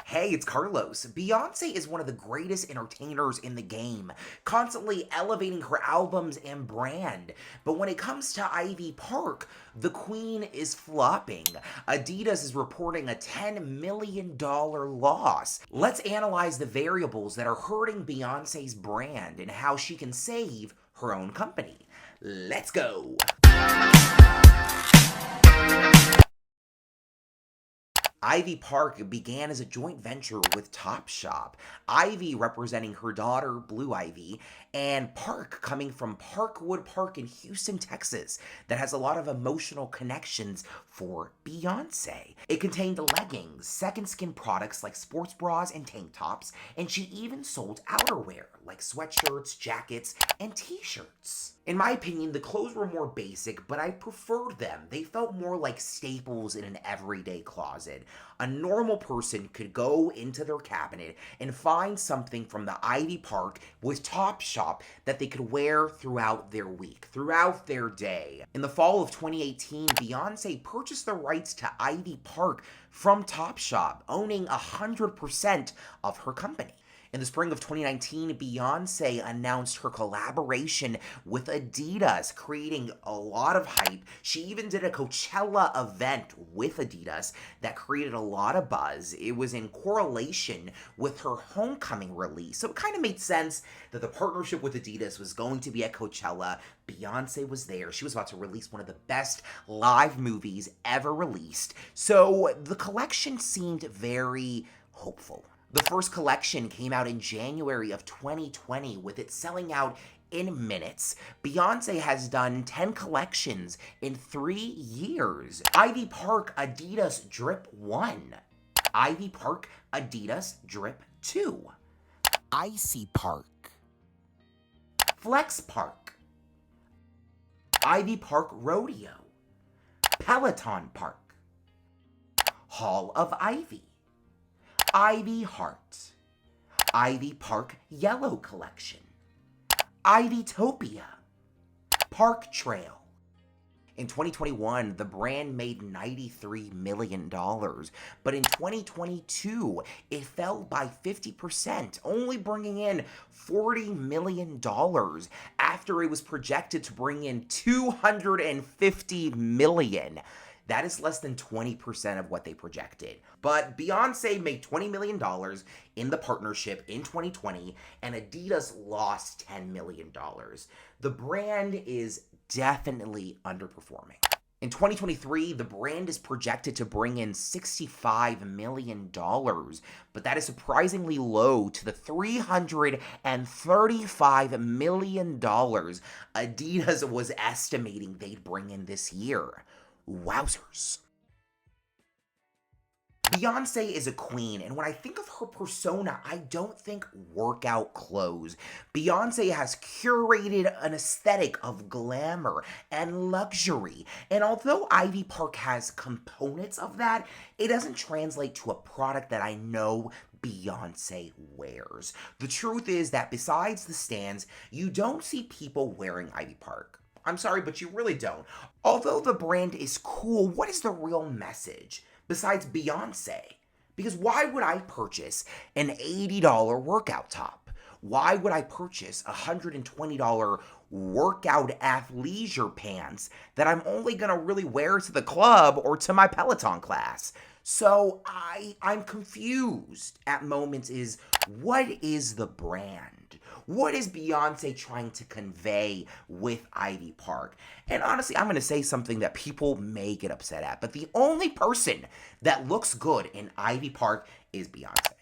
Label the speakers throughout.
Speaker 1: Hey, it's Carlos. Beyonce is one of the greatest entertainers in the game, constantly elevating her albums and brand. But when it comes to Ivy Park, the queen is flopping. Adidas is reporting a $10 million loss. Let's analyze the variables that are hurting Beyonce's brand and how she can save her own company. Let's go. IvyPark began as a joint venture with Topshop, Ivy representing her daughter, Blue Ivy, and Park coming from Parkwood Park in Houston, Texas, that has a lot of emotional connections for Beyonce. It contained leggings, second skin products like sports bras and tank tops, and she even sold outerwear like sweatshirts, jackets, and t-shirts. In my opinion, the clothes were more basic, but I preferred them. They felt more like staples in an everyday closet. A normal person could go into their cabinet and find something from the IvyPark with Topshop that they could wear throughout their week, throughout their day. In the fall of 2018, Beyonce purchased the rights to IvyPark from Topshop, owning 100% of her company. In the spring of 2019, Beyonce announced her collaboration with Adidas, creating a lot of hype. She even did a Coachella event with Adidas that created a lot of buzz. It was in correlation with her homecoming release, so it kind of made sense that the partnership with Adidas was going to be at Coachella. Beyonce was there. She was about to release one of the best live movies ever released, so the collection seemed very hopeful. The first collection came out in January of 2020, with it selling out in minutes. Beyonce has done 10 collections in 3 years. IvyPark Adidas Drip 1. IvyPark Adidas Drip 2. Icy Park. Flex Park. IvyPark Rodeo. Peloton Park. Hall of Ivy. Ivy Heart, IvyPark Yellow Collection, Ivytopia, Park Trail. In 2021, the brand made $93 million, but in 2022, it fell by 50%, only bringing in $40 million after it was projected to bring in $250 million. That is less than 20% of what they projected. But Beyonce made $20 million in the partnership in 2020, and Adidas lost $10 million. The brand is definitely underperforming. In 2023, the brand is projected to bring in $65 million, but that is surprisingly low to the $335 million Adidas was estimating they'd bring in this year. Wowzers. Beyonce is a queen, and when I think of her persona, I don't think workout clothes. Beyonce has curated an aesthetic of glamour and luxury, and although IvyPark has components of that, it doesn't translate to a product that I know Beyonce wears. The truth is that besides the stands, you don't see people wearing IvyPark. I'm sorry, but you really don't. Although the brand is cool, what is the real message besides Beyonce? Because why would I purchase an $80 workout top? Why would I purchase $120 workout athleisure pants that I'm only going to really wear to the club or to my Peloton class? So I'm confused at moments. What is the brand? What is Beyonce trying to convey with IvyPark? And honestly, I'm going to say something that people may get upset at, but the only person that looks good in IvyPark is Beyonce.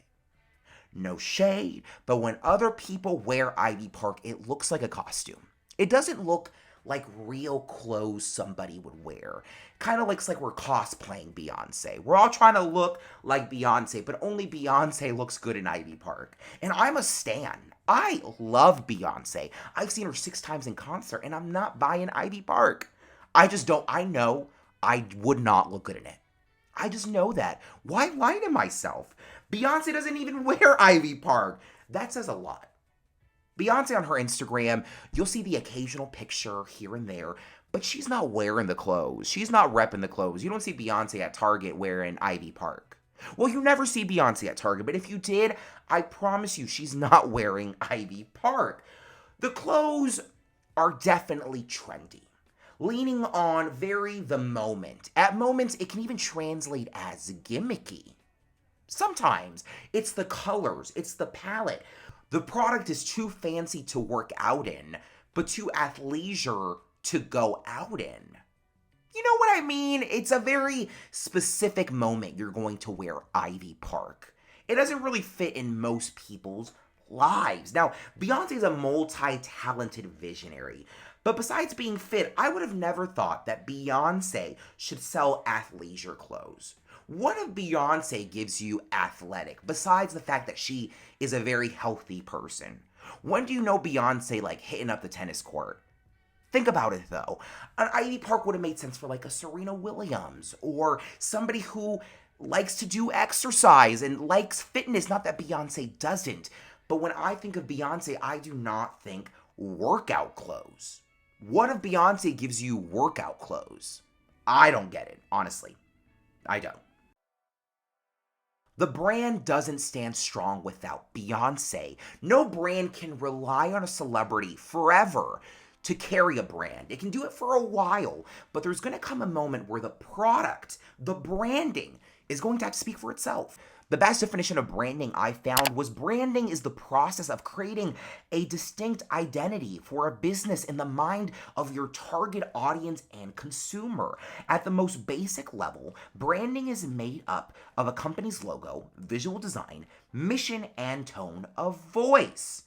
Speaker 1: No shade, but when other people wear IvyPark, it looks like a costume. It doesn't look like real clothes somebody would wear. Kind of looks like we're cosplaying Beyonce. We're all trying to look like Beyonce, but only Beyonce looks good in IvyPark. And I'm a stan. I love Beyonce. I've seen her 6 times in concert, and I'm not buying IvyPark. I just don't. I know I would not look good in it. I just know that. Why lie to myself? Beyonce doesn't even wear IvyPark. That says a lot. Beyonce on her Instagram, you'll see the occasional picture here and there, but she's not wearing the clothes. She's not repping the clothes. You don't see Beyonce at Target wearing IvyPark. Well, you never see Beyonce at Target, but if you did, I promise you she's not wearing Ivy Park. The clothes are definitely trendy, leaning on very the moment. At moments, it can even translate as gimmicky. Sometimes it's the colors, it's the palette. The product is too fancy to work out in, but too athleisure to go out in. You know what I mean? It's a very specific moment you're going to wear Ivy Park. It doesn't really fit in most people's lives. Now, Beyonce is a multi-talented visionary, but besides being fit, I would have never thought that Beyonce should sell athleisure clothes. What if Beyonce gives you athletic, besides the fact that she is a very healthy person? When do you know Beyonce like hitting up the tennis court? Think about it though. An Ivy Park would have made sense for like a Serena Williams or somebody who likes to do exercise and likes fitness. Not that Beyonce doesn't, but when I think of Beyonce, I do not think workout clothes. What if Beyonce gives you workout clothes? I don't get it, honestly. I don't. The brand doesn't stand strong without Beyonce. No brand can rely on a celebrity forever to carry a brand. It can do it for a while, but there's going to come a moment where the product, the branding, is going to have to speak for itself. The best definition of branding I found was branding is the process of creating a distinct identity for a business in the mind of your target audience and consumer. At the most basic level, branding is made up of a company's logo, visual design, mission, and tone of voice.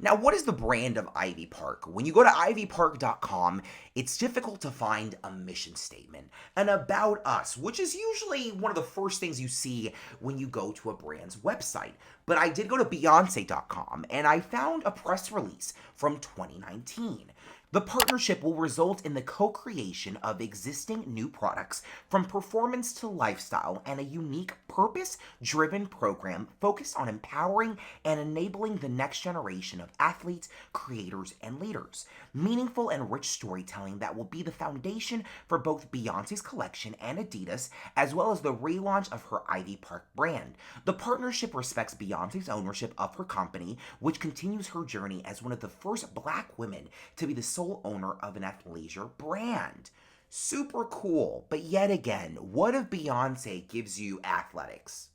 Speaker 1: Now, what is the brand of Ivy Park? When you go to ivypark.com, it's difficult to find a mission statement, an about us, which is usually one of the first things you see when you go to a brand's website. But I did go to Beyonce.com and I found a press release from 2019. The partnership will result in the co-creation of existing new products from performance to lifestyle and a unique purpose-driven program focused on empowering and enabling the next generation of athletes, creators, and leaders. Meaningful and rich storytelling that will be the foundation for both Beyonce's collection and Adidas, as well as the relaunch of her Ivy Park brand. The partnership respects Beyonce's ownership of her company, which continues her journey as one of the first Black women to be the sole owner of an athleisure brand. Super cool, but yet again, what if Beyonce gives you athletics?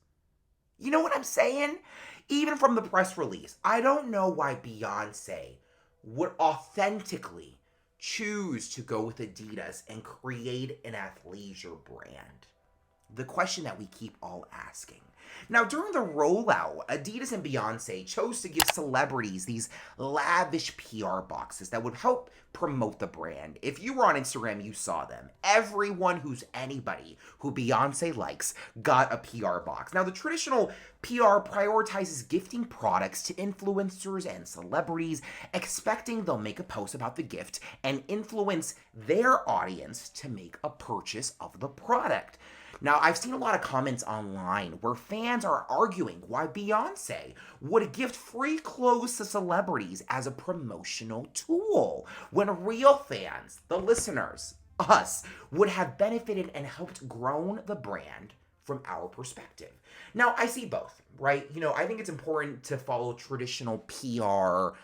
Speaker 1: You know what I'm saying? Even from the press release, I don't know why Beyonce would authentically choose to go with Adidas and create an athleisure brand. The question that we keep all asking. Now, during the rollout, Adidas and Beyonce chose to give celebrities these lavish PR boxes that would help promote the brand. If you were on Instagram, you saw them. Everyone who's anybody who Beyonce likes got a PR box. Now, the traditional PR prioritizes gifting products to influencers and celebrities, expecting they'll make a post about the gift and influence their audience to make a purchase of the product. Now, I've seen a lot of comments online where fans are arguing why Beyonce would gift free clothes to celebrities as a promotional tool, when real fans, the listeners, us, would have benefited and helped grow the brand from our perspective. Now, I see both, right? I think it's important to follow traditional PR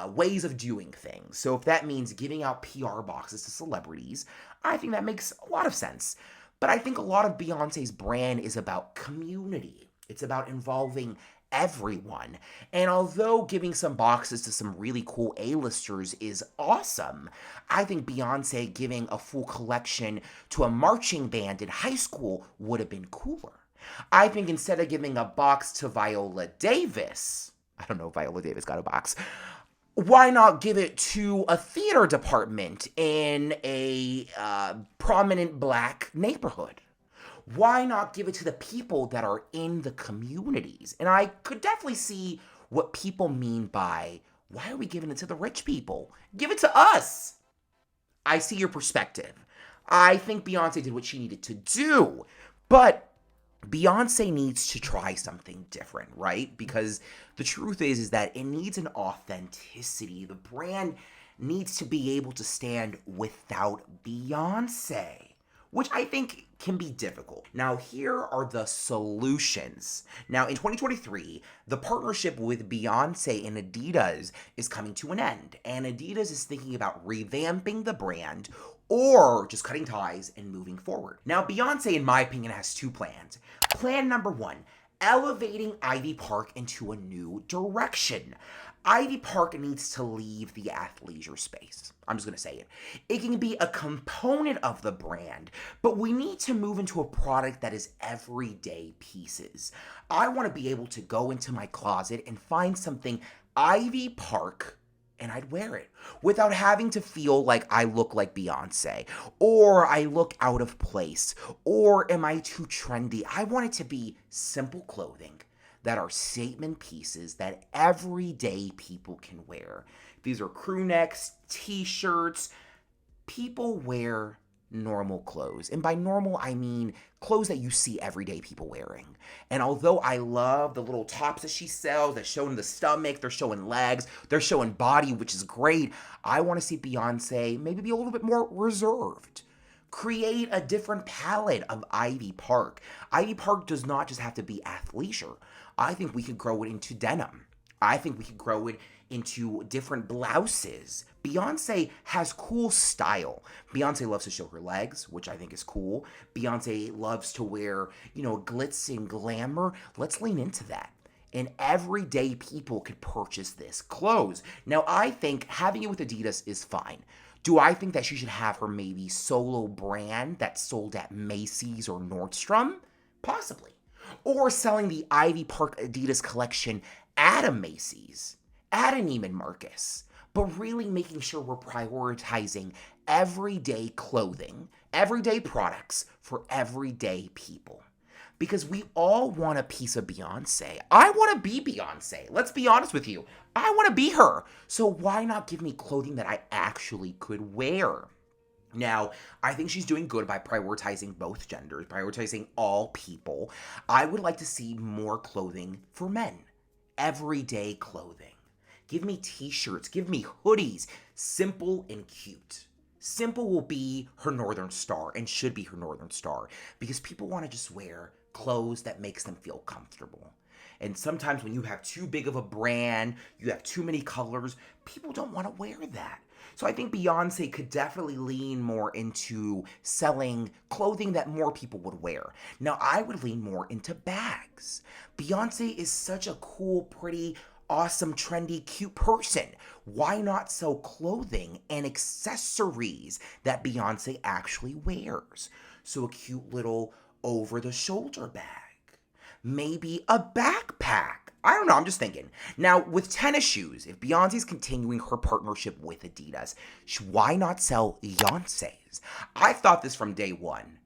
Speaker 1: ways of doing things. So if that means giving out PR boxes to celebrities, I think that makes a lot of sense. But I think a lot of Beyonce's brand is about community. It's about involving everyone. And although giving some boxes to some really cool A-listers is awesome, I think Beyonce giving a full collection to a marching band in high school would have been cooler. I think instead of giving a box to Viola Davis, I don't know if Viola Davis got a box, why not give it to a theater department in a prominent Black neighborhood? Why not give it to the people that are in the communities? And I could definitely see what people mean by, why are we giving it to the rich people? Give it to us. I see your perspective. I think Beyonce did what she needed to do, but Beyonce needs to try something different, right? Because the truth is that it needs an authenticity. The brand needs to be able to stand without Beyonce. which I think can be difficult. Now, here are the solutions. Now, in 2023, the partnership with Beyonce and Adidas is coming to an end, and Adidas is thinking about revamping the brand or just cutting ties and moving forward. Now, Beyonce, in my opinion, has two plans. Plan number one, elevating IvyPark into a new direction. IvyPark needs to leave the athleisure space. I'm just going to say it. It can be a component of the brand, but we need to move into a product that is everyday pieces. I want to be able to go into my closet and find something IvyPark and I'd wear it without having to feel like I look like Beyonce or I look out of place or am I too trendy. I want it to be simple clothing that are statement pieces that everyday people can wear. These are crew necks, t-shirts. People wear normal clothes. And by normal, I mean clothes that you see everyday people wearing. And although I love the little tops that she sells, they're showing the stomach, they're showing legs, they're showing body, which is great, I want to see Beyonce maybe be a little bit more reserved. Create a different palette of IvyPark. IvyPark does not just have to be athleisure. I think we could grow it into denim. I think we could grow it into different blouses. Beyonce has cool style. Beyonce loves to show her legs, which I think is cool. Beyonce loves to wear, glitz and glamour. Let's lean into that. And everyday people could purchase this clothes. Now, I think having it with Adidas is fine. Do I think that she should have her maybe solo brand that's sold at Macy's or Nordstrom? Possibly. Or selling the IvyPark Adidas collection at a Macy's, at an Neiman Marcus, but really making sure we're prioritizing everyday clothing, everyday products for everyday people. Because we all want a piece of Beyonce. I want to be Beyonce. Let's be honest with you. I want to be her. So why not give me clothing that I actually could wear? Now, I think she's doing good by prioritizing both genders, prioritizing all people. I would like to see more clothing for men. Everyday clothing. Give me t-shirts, give me hoodies. Simple and cute. Simple will be her Northern Star and should be her Northern Star because people want to just wear clothes that makes them feel comfortable. And sometimes when you have too big of a brand, you have too many colors, people don't want to wear that. So I think Beyonce could definitely lean more into selling clothing that more people would wear. Now, I would lean more into bags. Beyonce is such a cool, pretty, awesome, trendy, cute person. Why not sell clothing and accessories that Beyonce actually wears? So a cute little over-the-shoulder bag. Maybe a backpack. I don't know, I'm just thinking. Now, with tennis shoes, if Beyonce's continuing her partnership with Adidas, why not sell Beyonce's? I thought this from day one.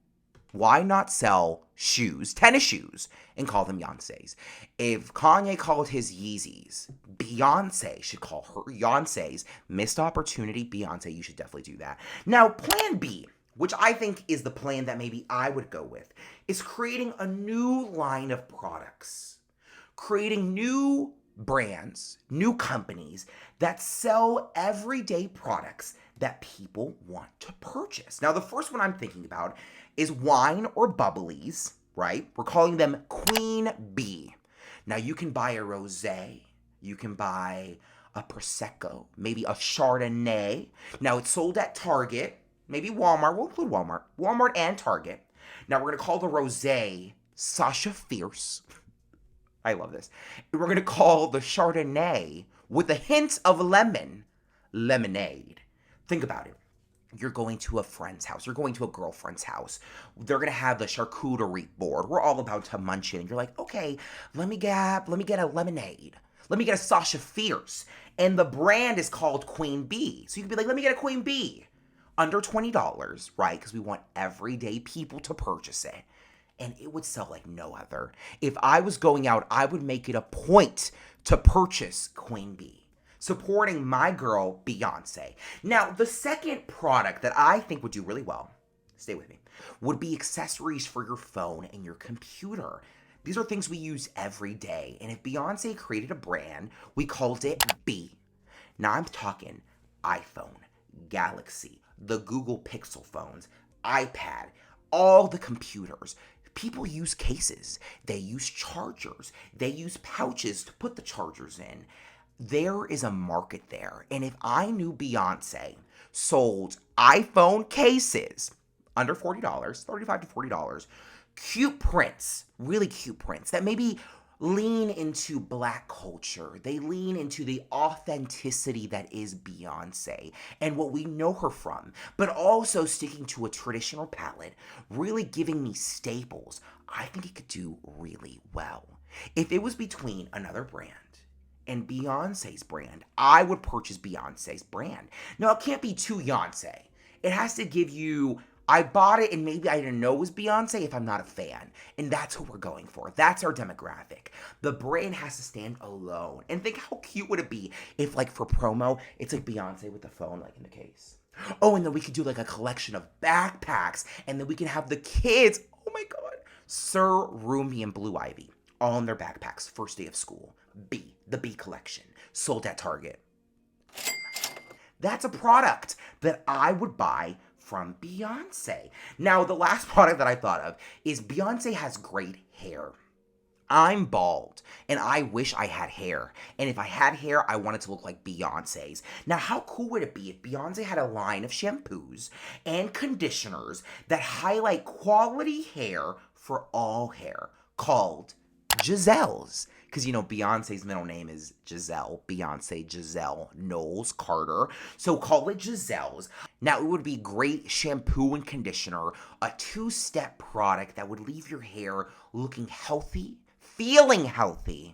Speaker 1: Why not sell shoes, tennis shoes, and call them Beyonce's? If Kanye called his Yeezys, Beyonce should call her Beyonce's. Missed opportunity, Beyonce, you should definitely do that. Now, plan B, which I think is the plan that maybe I would go with, is creating a new line of products. Creating new brands, new companies that sell everyday products that people want to purchase. Now, the first one I'm thinking about is wine or bubblies, right? We're calling them Queen Bee. Now, you can buy a rosé, you can buy a Prosecco, maybe a Chardonnay. Now, it's sold at Target, maybe Walmart. We'll include Walmart and Target. Now, we're going to call the rosé Sasha Fierce. I love this. We're going to call the Chardonnay with a hint of lemon, lemonade. Think about it. You're going to a friend's house. You're going to a girlfriend's house. They're going to have the charcuterie board. We're all about to munch it. And you're like, okay, let me get a lemonade. Let me get a Sasha Fierce. And the brand is called Queen Bee. So you can be like, let me get a Queen Bee. Under $20, right? Because we want everyday people to purchase it. And it would sell like no other. If I was going out, I would make it a point to purchase Queen Bee, supporting my girl, Beyonce. Now, the second product that I think would do really well, stay with me, would be accessories for your phone and your computer. These are things we use every day. And if Beyonce created a brand, we called it B. Now, I'm talking iPhone, Galaxy, the Google Pixel phones, iPad, all the computers. People use cases, they use chargers, they use pouches to put the chargers in. There is a market there. And if I knew Beyonce sold iPhone cases under $40, $35 to $40, cute prints, really cute prints that maybe lean into Black culture. They lean into the authenticity that is Beyonce and what we know her from, but also sticking to a traditional palette, really giving me staples. I think it could do really well. If it was between another brand and Beyonce's brand, I would purchase Beyonce's brand. Now, it can't be too Beyonce. It has to give you, I bought it and maybe I didn't know it was Beyonce if I'm not a fan. And that's who we're going for. That's our demographic. The brand has to stand alone. And think how cute would it be if, like, for promo, it's like Beyonce with the phone, like, in the case. Oh, and then we could do, like, a collection of backpacks. And then we can have the kids, oh my God, Sir, Rumi, and Blue Ivy, all in their backpacks, first day of school. The B collection, sold at Target. That's a product that I would buy from Beyonce. Now, the last product that I thought of is Beyonce has great hair. I'm bald, and I wish I had hair. And if I had hair, I want it to look like Beyonce's. Now, how cool would it be if Beyonce had a line of shampoos and conditioners that highlight quality hair for all hair called Giselle's? Because, you know, Beyonce's middle name is Giselle. Beyonce, Giselle, Knowles, Carter. So call it Giselle's. Now, it would be great shampoo and conditioner, a two-step product that would leave your hair looking healthy, feeling healthy,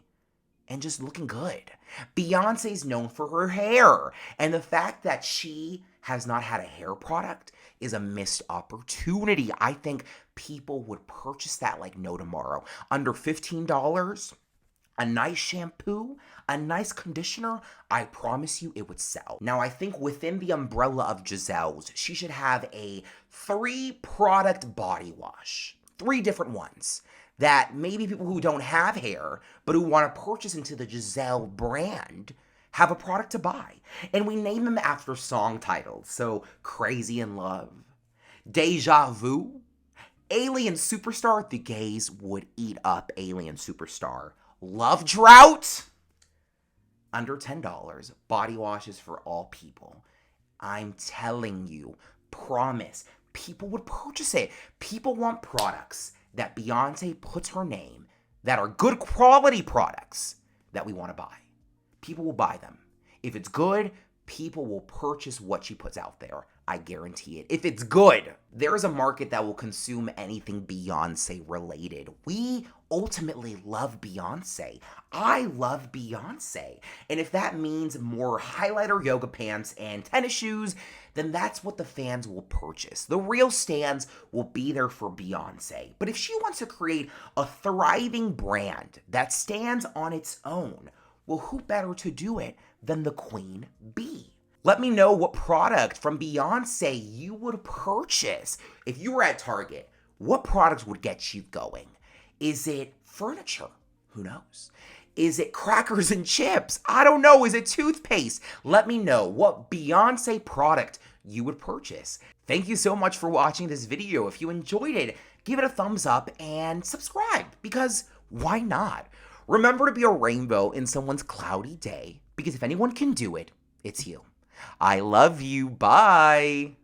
Speaker 1: and just looking good. Beyonce's known for her hair. And the fact that she has not had a hair product is a missed opportunity. I think people would purchase that like no tomorrow. Under $15, a nice shampoo, a nice conditioner, I promise you it would sell. Now, I think within the umbrella of Giselle's, she should have a 3-product body wash. 3 different ones that maybe people who don't have hair, but who want to purchase into the Giselle brand, have a product to buy. And we name them after song titles. So, Crazy in Love, Deja Vu, Alien Superstar. The gays would eat up Alien Superstar. Love Drought, under $10, body washes for all people. I'm telling you, promise, people would purchase it. People want products that Beyonce puts her name, that are good quality products that we want to buy. People will buy them. If it's good, people will purchase what she puts out there. I guarantee it. If it's good, there is a market that will consume anything Beyonce related. We ultimately love Beyonce. I love Beyonce. And if that means more highlighter yoga pants and tennis shoes, then that's what the fans will purchase. The real stans will be there for Beyonce. But if she wants to create a thriving brand that stands on its own, well, who better to do it than the Queen Bee? Let me know what product from Beyonce you would purchase. If you were at Target, what products would get you going? Is it furniture? Who knows? Is it crackers and chips? I don't know. Is it toothpaste? Let me know what Beyonce product you would purchase. Thank you so much for watching this video. If you enjoyed it, give it a thumbs up and subscribe, because why not? Remember to be a rainbow in someone's cloudy day, because if anyone can do it, it's you. I love you. Bye.